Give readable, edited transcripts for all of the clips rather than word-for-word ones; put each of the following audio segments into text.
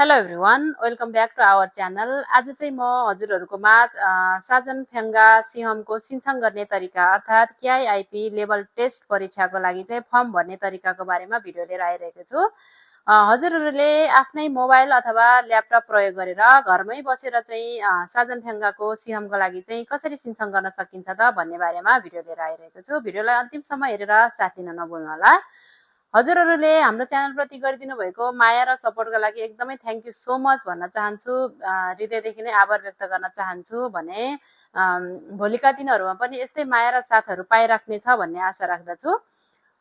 Hello everyone, welcome back to our channel. आज चाहिँ म हजुरहरूको माझ साजन फेङ्गा सिहमको सिन्छङ गर्ने तरिका अर्थात् केआइआइपी लेभल टेस्ट परीक्षाको लागि चाहिँ फर्म भर्ने तरिकाको बारेमा भिडियो लिएर आइरहेको छु। हजुरहरूले आफ्नै मोबाइल अथवा ल्यापटप प्रयोग गरेर घरमै बसेर चाहिँ साजन फेङ्गाको सिहमको लागि चाहिँ कसरी सिन्छङ गर्न सकिन्छ त भन्ने बारेमा भिडियो लिएर आइरहेको छु। भिडियोलाई अन्तिमसम्म हेरेर साथ दिन नभुल्नुहोला। हजुरहरूले हाम्रो च्यानलप्रति गरिदिनु भएको माया र सपोर्टको लागि एकदमै थ्याङ्क यू सो मच भन्न चाहन्छु। हृदयदेखि नै आभार व्यक्त गर्न चाहन्छु भने भोलिका दिनहरूमा पनि यस्तै माया र साथहरू पाइराख्नेछ भन्ने आशा राख्दछु।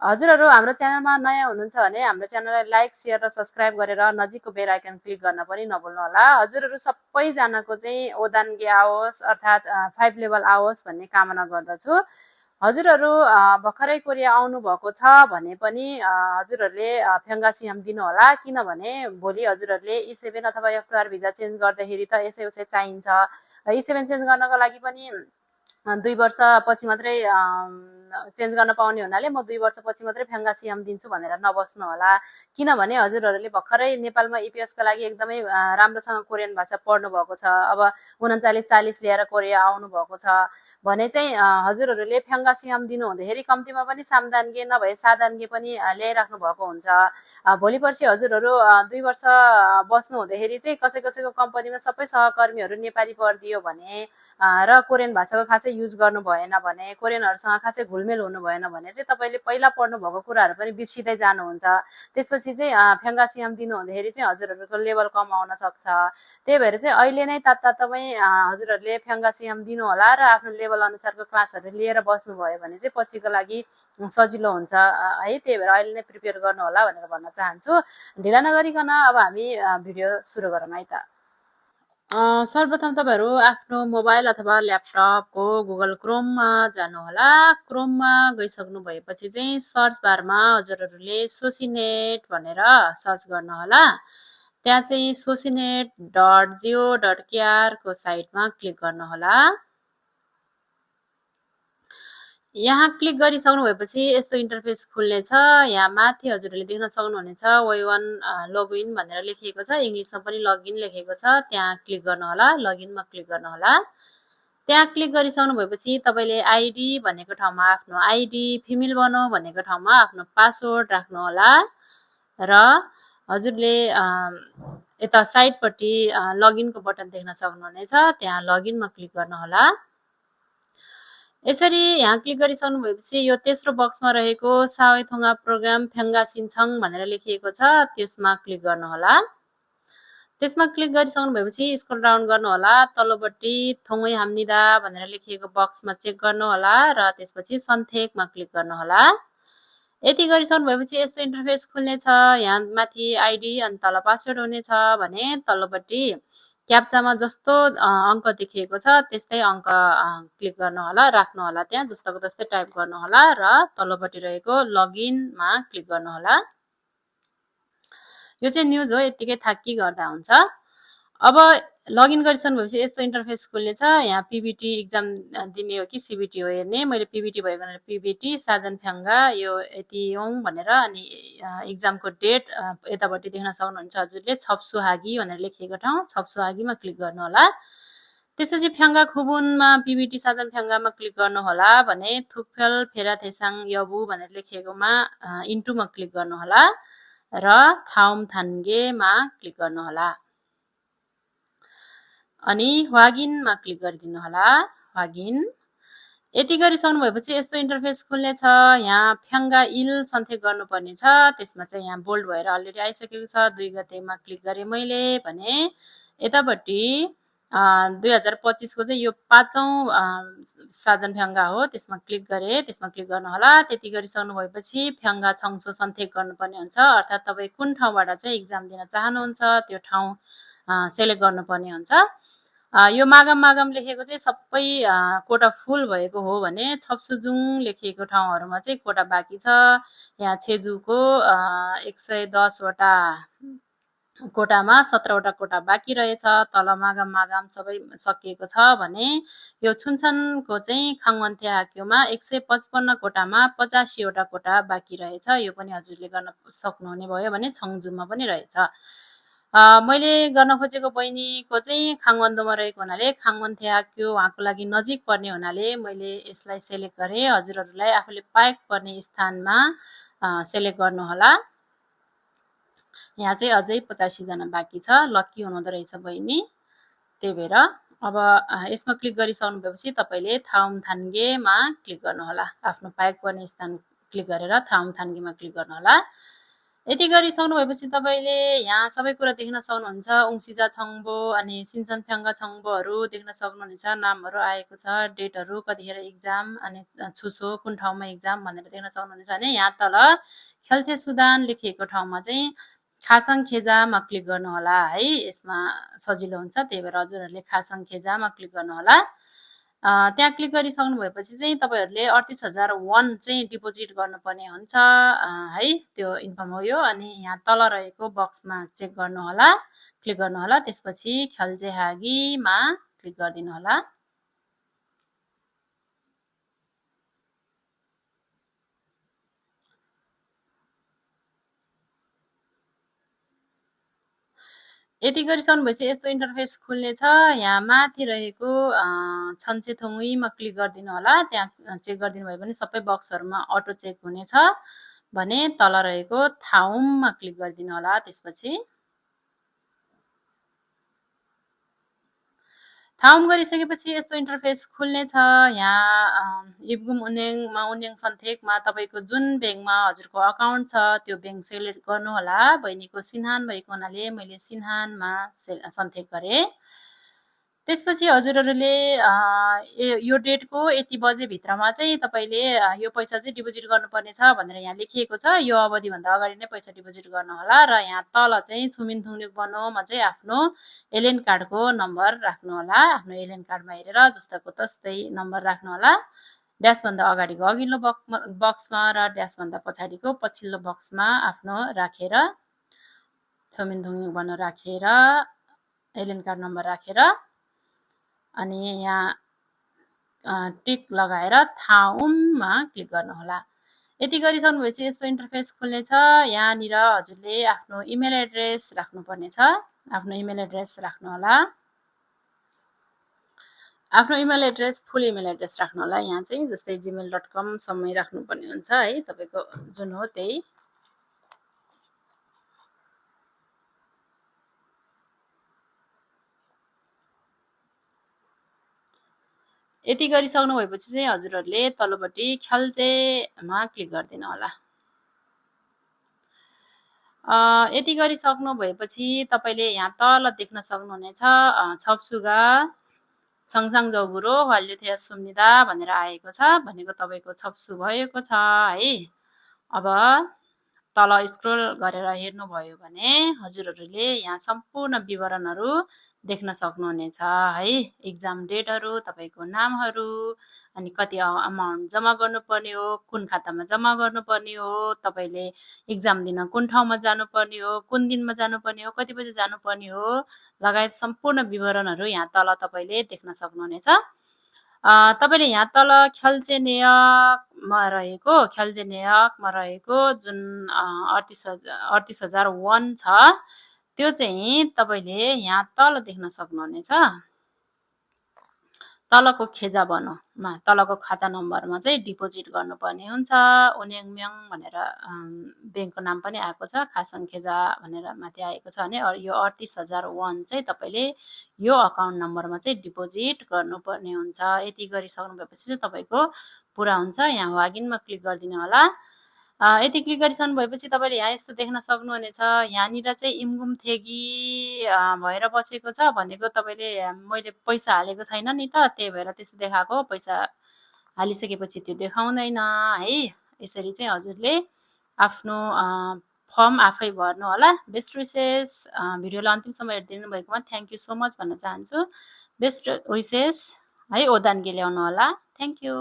हजुरहरू हाम्रो च्यानलमा नयाँ हुनुहुन्छ भने हाम्रो च्यानललाई लाइक, सेयर र सब्सक्राइब गरेर नजिकको बेल आइकन क्लिक गर्न पनि नभुल्नुहोला। हजुरहरू सबैजनाको चाहिँ ओदानगे आओस् अर्थात् 5 लेभल आओस् भन्ने कामना गर्दछु। हजुरहरू भर्खरै कोरिया आउनु भएको छ भने पनि हजुरहरूले फेङ्गा सिहम दिनुहोला, किनभने भोलि हजुरहरूले E7 अथवा F2R भिजा चेन्ज गर्दाखेरि त यसै उसै चाहिन्छ। E7 चेन्ज गर्नको लागि पनि 2 वर्षपछि मात्रै चेन्ज गर्न पाउने हुनाले म 2 वर्षपछि मात्रै फेङ्गा सिहम दिन्छु भनेर नबस्नु होला, किनभने हजुरहरूले भर्खरै नेपालमा इपिएसको लागि एकदमै राम्रोसँग कोरियन भाषा पढ्नु भएको छ। अब 39-40 लिएर कोरिया आउनु भएको छ भने चाहिँ हजुरहरूले फेङ्गा सिहम दिनु हुँदाखेरि कम्तीमा पनि सामदान्गे नभए सादान्गे पनि ल्याइराख्नु भएको हुन्छ। भोलि पर्सि हजुरहरू 2 वर्ष बस्नु हुँदाखेरि चाहिँ कसैको कम्पनीमा सबै सहकर्मीहरू नेपाली परिदियो भने र कोरियन भाषाको खासै युज गर्नु भएन भने, कोरियनहरूसँग खासै घुलमेल हुनु भएन भने चाहिँ तपाईँले पहिला पढ्नु भएको कुराहरू पनि बिर्सिँदै जानुहुन्छ। त्यसपछि चाहिँ फेङ्गा सिहम दिनु हुँदाखेरि चाहिँ हजुरहरूको लेभल कम आउन सक्छ। त्यही भएर चाहिँ अहिले नै तात्तातमै हजुरहरूले फेङ्गा सिहम दिनु होला र आफ्नो लेभल अनुसारको क्लासहरू लिएर बस्नुभयो भने चाहिँ पछिको लागि सजिलो हुन्छ है। त्यही भएर अहिले नै प्रिपेयर गर्नु होला भनेर भन्न चाहन्छु। ढिला नगरिकन अब हामी भिडियो सुरु गरौँ है त। सर्वप्रथम तपाईँहरू आफ्नो मोबाइल अथवा ल्यापटपको गुगल क्रोममा जानुहोला। क्रोममा गइसक्नु भएपछि चाहिँ सर्च बारमा हजुरहरूले सोसिनेट भनेर सर्च गर्नुहोला। त्यहाँ चाहिँ socinet.go.kr को साइटमा क्लिक गर्नुहोला। यहाँ क्लिक गरिसक्नु भएपछि यस्तो इन्टरफेस खुल्नेछ। यहाँ माथि हजुरहरूले देख्न सक्नुहुनेछ Y1 लगइन भनेर लेखिएको छ, इङ्ग्लिसमा पनि लगइन लेखेको छ। त्यहाँ क्लिक गर्नुहोला, लगइनमा क्लिक गर्नुहोला। त्यहाँ क्लिक गरिसक्नु भएपछि तपाईँले आइडी भनेको ठाउँमा आफ्नो आइडी, फिमेल बनाऊ भनेको ठाउँमा आफ्नो पासवर्ड राख्नुहोला र हजुरले यता साइडपट्टि लगइनको बटन देख्न सक्नुहुनेछ, त्यहाँ लगइनमा क्लिक गर्नुहोला। यसरी यहाँ क्लिक गरिसक्नु भएपछि यो तेस्रो बक्समा रहेको सावेथोङा प्रोग्राम फेङ्गा सिन्छङ भनेर लेखिएको छ, त्यसमा क्लिक गर्नुहोला। त्यसमा क्लिक गरिसक्नु भएपछि स्क्रोल डाउन गर्नुहोला, तल्लोपट्टि थोङै हाम्निदा भनेर लेखिएको बक्समा चेक गर्नुहोला र त्यसपछि सन्थेकमा क्लिक गर्नुहोला। यति गरिसक्नु भएपछि यस्तो इन्टरफेस खुल्नेछ। यहाँ माथि आइडी अनि तल पासवर्ड हुनेछ भने तल्लोपट्टि क्याप्चामा जस्तो अङ्क देखिएको छ त्यस्तै अङ्क क्लिक गर्नुहोला, राख्नुहोला, त्यहाँ जस्तोको त्यस्तै टाइप गर्नुहोला र तल्लोपट्टि रहेको लगइनमा क्लिक गर्नुहोला। यो चाहिँ न्युज हो, यत्तिकै थाकी गर्दा हुन्छ। अब लगइन गरिसक्नु भएपछि यस्तो इन्टरफेस खुल्नेछ। यहाँ पिबिटी इक्जाम दिने हो कि सिबिटी हो हेर्ने। मैले पिबिटी भएको भनेर पिबिटी साजन फेङ्गा यो यति यौँ भनेर अनि इक्जामको डेट यतापट्टि देख्न सक्नुहुन्छ हजुरले, छपसुहागी भनेर लेखिएको ठाउँ छपसुहागीमा क्लिक गर्नुहोला। त्यसपछि फेङ्गा खुबुनमा पिबिटी साजन फेङ्गामा क्लिक गर्नुहोला भने थुकफेल फेरा थेसाङ यबु भनेर लेखिएकोमा इन्टुमा क्लिक गर्नुहोला र थाउम थान्गेमा क्लिक गर्नुहोला अनि ह्वागिनमा क्लिक गरिदिनु होला, ह्वागिन। यति गरिसक्नु भएपछि यस्तो इन्टरफेस खुल्नेछ। यहाँ फेङ्गा इल सन्थेक गर्नुपर्ने छ, त्यसमा चाहिँ यहाँ बोल्ड भएर अलरेडी आइसकेको छ। 2 गतेमा क्लिक गरेँ मैले भने यतापट्टि 2025 को चाहिँ यो 5औं साजन फेङ्गा हो, त्यसमा क्लिक गरेँ, त्यसमा क्लिक गर्नुहोला। त्यति गरिसक्नु भएपछि फेङ्गा छङसो सन्थेक गर्नुपर्ने हुन्छ, अर्थात् तपाईँ कुन ठाउँबाट चाहिँ इक्जाम दिन चाहनुहुन्छ त्यो ठाउँ सेलेक्ट गर्नुपर्ने हुन्छ। यो मागम लेखेको चाहिँ सबै कोटा फुल भएको हो भने छपसुजुङ लेखिएको ठाउँहरूमा चाहिँ कोटा बाँकी छ। यहाँ छेजुको 110 वटा कोटामा 17 वटा कोटा बाँकी रहेछ। तल मागम सबै सकिएको छ भने यो छुनछनको चाहिँ खाङवन्थे हाक्योमा 155 कोटामा 85 वटा कोटा बाँकी रहेछ। यो पनि हजुरले गर्न सक्नुहुने भयो भने छङजुममा पनि रहेछ। मैले गर्न खोजेको बहिनीको चाहिँ खाङवन्दोमा रहेको हुनाले खाङवन थ्याक्यो उहाँको लागि नजिक पर्ने हुनाले मैले यसलाई सेलेक्ट गरेँ। हजुरहरूलाई आफूले पाएक पर्ने स्थानमा सेलेक्ट गर्नुहोला। यहाँ चाहिँ अझै 85 जना बाँकी छ। लक्की हुनुहुँदो रहेछ बहिनी, त्यही भएर अब यसमा क्लिक गरिसक्नु भएपछि तपाईँले थाउमथान्गेमा क्लिक गर्नुहोला। आफ्नो पाएक पर्ने स्थान क्लिक गरेर थाउमथान्गेमा क्लिक गर्नुहोला। यति गरिसक्नु भएपछि तपाईँले यहाँ सबै कुरा देख्न सक्नुहुन्छ। उङसिजा छङ्बो अनि सिन्चन फ्याङ्गा छङ्बोहरू देख्न सक्नुहुनेछ। नामहरू आएको छ, डेटहरू, कतिखेर इक्जाम अनि छुसो कुन ठाउँमा इक्जाम भनेर देख्न सक्नुहुनेछ भने यहाँ तल खेल्छे सुदान लेखिएको ठाउँमा चाहिँ खासाङ खेजामा क्लिक गर्नुहोला है। यसमा सजिलो हुन्छ, त्यही भएर हजुरहरूले खासाङ खेजामा क्लिक गर्नुहोला। त्यहाँ क्लिक गरिसक्नु भएपछि चाहिँ तपाईँहरूले 38,000 वन चाहिँ डिपोजिट गर्नुपर्ने हुन्छ है। त्यो इन्फर्म हो यो। अनि यहाँ तल रहेको बक्समा चेक गर्नुहोला, क्लिक गर्नुहोला। त्यसपछि खेल्जे हागीमा क्लिक गरिदिनु होला। यति गरिसक्नु भएपछि यस्तो इन्टरफेस खुल्नेछ। यहाँ माथि रहेको छन्चेथोङुईमा क्लिक गरिदिनु होला। त्यहाँ चेक गरिदिनु भयो भने सबै बक्सहरूमा अटो चेक हुनेछ भने तल रहेको थाउममा क्लिक गरिदिनु होला। त्यसपछि थाउम गरिसकेपछि यस्तो इन्टरफेस खुल्नेछ। यहाँ इब्गुम उन्याङमा उन्याङ सन्थेकमा तपाईँको जुन ब्याङ्कमा हजुरको अकाउन्ट छ त्यो ब्याङ्क सेलेक्ट गर्नुहोला। बहिनीको सिन्हान भएको हुनाले मैले सिन्हानमा सन्थेक गरेँ। त्यसपछि हजुरहरूले यो डेटको यति बजेभित्रमा चाहिँ तपाईँले यो पैसा चाहिँ डिपोजिट गर्नुपर्ने छ भनेर यहाँ लेखिएको छ। यो अवधिभन्दा अगाडि नै पैसा डिपोजिट गर्नुहोला। र यहाँ तल चाहिँ छुमिन थुङनुक बनोमा चाहिँ आफ्नो एलएन कार्डको नम्बर राख्नुहोला। आफ्नो एलएन कार्डमा हेरेर जस्ताको तस्तै नम्बर राख्नुहोला। ड्यासभन्दा अगाडिको अघिल्लो बक्समा र ड्यासभन्दा पछाडिको पछिल्लो बक्समा आफ्नो राखेर छुमिन थुङनुक बनो राखेर एलएन कार्ड नम्बर राखेर अनि यहाँ टिक लगाएर थाउममा क्लिक गर्नुहोला। यति गरिसक्नु भएपछि यस्तो इन्टरफेस खुल्नेछ। यहाँनिर हजुरले आफ्नो इमेल एड्रेस राख्नुपर्ने छ। आफ्नो इमेल एड्रेस राख्नुहोला। आफ्नो इमेल एड्रेस फुल इमेल एड्रेस राख्नुहोला। यहाँ चाहिँ जस्तै gmail.com सम्मै राख्नुपर्ने हुन्छ है, तपाईँको जुन हो त्यही। यति गरिसक्नु भएपछि चाहिँ हजुरहरूले तल्लोपट्टि खेल्चेमा क्लिक गरिदिनु होला। यति गरिसक्नु भएपछि तपाईँले यहाँ तल देख्न सक्नुहुनेछ छपसुगा छङसाङ जौगुरो वाल्युथ्या सुम्निदा भनेर आएको छ। भनेको तपाईँको छपसु भएको छ है। अब तल स्क्रोल गरेर हेर्नुभयो भने हजुरहरूले यहाँ सम्पूर्ण विवरणहरू देख्न सक्नुहुनेछ है। इक्जाम डेटहरू, तपाईँको नामहरू, अनि कति अमाउन्ट जम्मा गर्नुपर्ने हो, कुन खातामा जम्मा गर्नुपर्ने हो, तपाईँले इक्जाम दिन कुन ठाउँमा जानुपर्ने हो, कुन दिनमा जानुपर्ने हो, कति बजे जानुपर्ने हो लगायत सम्पूर्ण विवरणहरू यहाँ तल तपाईँले देख्न सक्नुहुनेछ। तपाईँले यहाँ तल खेल्चे नेयकमा रहेको जुन 38,000 वन छ त्यो चाहिँ तपाईँले यहाँ तल देख्न सक्नुहुनेछ। तलको खेजा बनोमा तलको खाता नम्बरमा चाहिँ डिपोजिट गर्नुपर्ने हुन्छ। उन्याङम्याङ भनेर ब्याङ्कको नाम पनि आएको छ, खासाङ खेजा भनेर माथि आएको छ भने यो 38,000 वन चाहिँ तपाईँले यो अकाउन्ट नम्बरमा चाहिँ डिपोजिट गर्नुपर्ने हुन्छ। यति गरिसक्नु भएपछि चाहिँ तपाईँको पुरा हुन्छ। यहाँ वागिनमा क्लिक गरिदिनु होला। यति क्लिक गरिसक्नु भएपछि तपाईँले यहाँ यस्तो देख्न सक्नुहुनेछ। यहाँनिर चाहिँ इम्गुम थेगी भएर बसेको छ भनेको तपाईँले मैले पैसा हालेको छैन नि त, त्यही भएर त्यस्तो देखाएको। पैसा हालिसकेपछि त्यो देखाउँदैन है। यसरी चाहिँ हजुरले आफ्नो फर्म आफै भर्नु होला। Best wishes. भिडियोलाई अन्तिमसम्म हेरिदिनु भएकोमा थ्याङ्क यू सो मच भन्न चाहन्छु। बेस्ट विसेस है। ओदानगे ल्याउनु होला। Thank you.